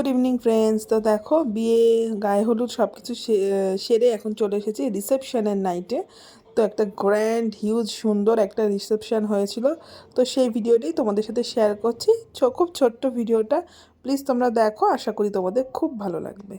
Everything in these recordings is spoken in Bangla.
Good evening friends. তো দেখো বিয়ে গায়ে হলুদ সব কিছু সেরে এখন চলে এসেছি রিসেপশনের নাইটে। তো একটা গ্র্যান্ড হিউজ সুন্দর একটা রিসেপশন হয়েছিল। তো সেই ভিডিওটাই তোমাদের সাথে শেয়ার করছি। খুব ছোট্ট ভিডিওটা, প্লিজ তোমরা দেখো, আশা করি তোমাদের খুব ভালো লাগবে।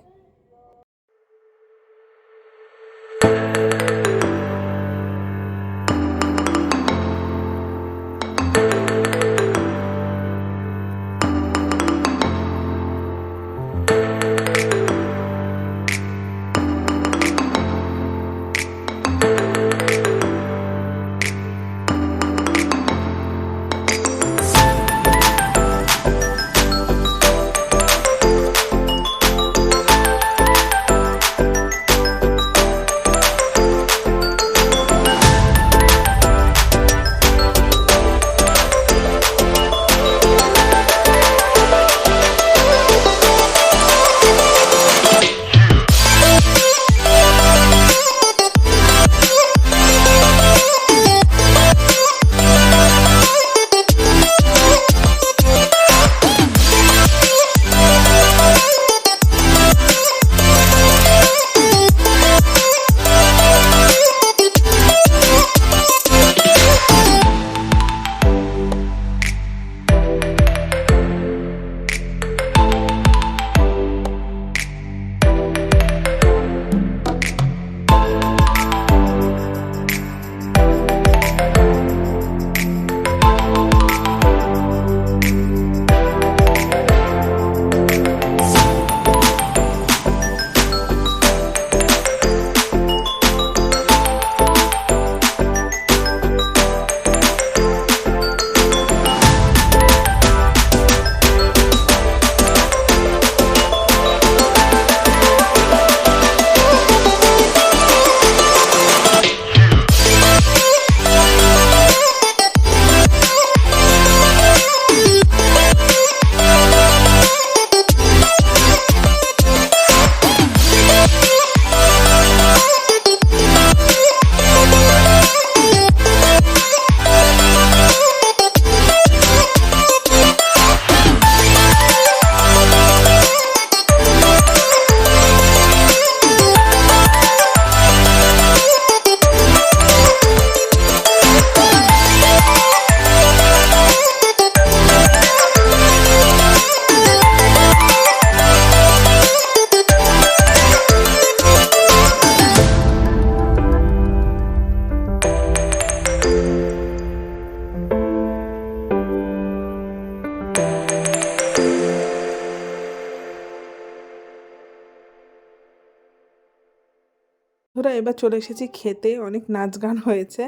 ওরা এবার চলে এসেছি খেতে, অনেক নাচ গান হয়েছে।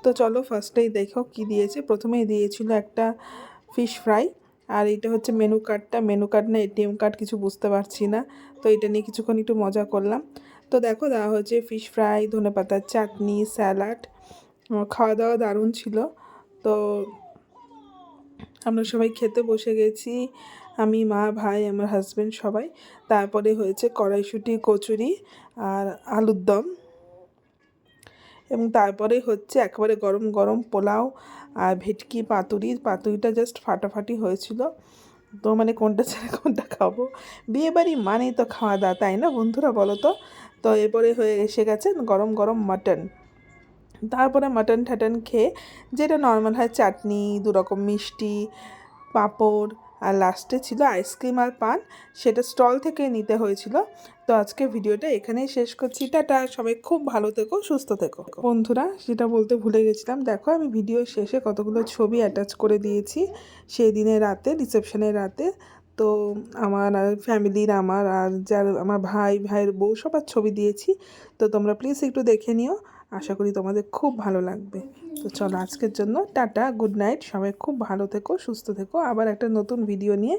তো চলো ফার্স্টেই দেখো কি দিয়েছে। প্রথমেই দিয়েছিল একটা ফিশ ফ্রাই, আর এটা হচ্ছে মেনু কার্ড না এটিএম কার্ড কিছু বুঝতে পারছি না। তো এটা নিয়ে কিছুক্ষণ একটু মজা করলাম। তো দেখো দেওয়া হচ্ছে ফিশ ফ্রাই, ধনেপাতার চাটনি, স্যালাড। খাওয়া দাওয়া দারুণ ছিল। তো আমরা সবাই খেতে বসে গেছি, আমি, মা, ভাই, আমার হাজব্যান্ড সবাই। তারপরে হয়েছে কড়াইশুঁটি, কচুরি আর আলুর দম, এবং তারপরে হচ্ছে একেবারে গরম গরম পোলাও আর ভেটকি পাতুরিটা জাস্ট ফাটাফাটি হয়েছিল। তো মানে কোনটা ছেড়ে কোনটা খাবো, বিয়েবাড়ি মানেই তো খাওয়া দাওয়া, তাই না বন্ধুরা, বলো তো। তো এরপরে হয়ে এসে গেছে গরম গরম মাটন। তারপরে মাটন ঠাটন খেয়ে যেটা নর্মাল হয়, চাটনি, দুরকম মিষ্টি, পাঁপড়, আর লাস্টে ছিল আইসক্রিম আর পান, সেটা স্টল থেকে নিতে হয়েছিল। তো আজকে ভিডিওটা এখানেই শেষ করছি। টাটা, সবাই খুব ভালো থেকো, সুস্থ থেকো। বন্ধুরা, সেটা বলতে ভুলে গেছিলাম, দেখো আমি ভিডিও শেষে কতগুলো ছবি অ্যাটাচ করে দিয়েছি সেই দিনের রাতে, রিসেপশনের রাতে। তো আমার আর ফ্যামিলির, আমার আর যার আমার ভাইয়ের বউ সবার ছবি দিয়েছি। তো তোমরা প্লিজ একটু দেখে নিও, আশা করি তোমাদের খুব ভালো লাগবে। তো চলো আজকের জন্য টাটা, গুড নাইট, সবাই খুব ভালো থেকো, সুস্থ থেকো। আবার একটা নতুন ভিডিও নিয়ে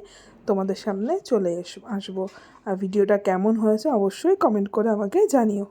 তোমাদের সামনে চলে আসবো। আর ভিডিওটা কেমন হয়েছে অবশ্যই কমেন্ট করে আমাকে জানিও।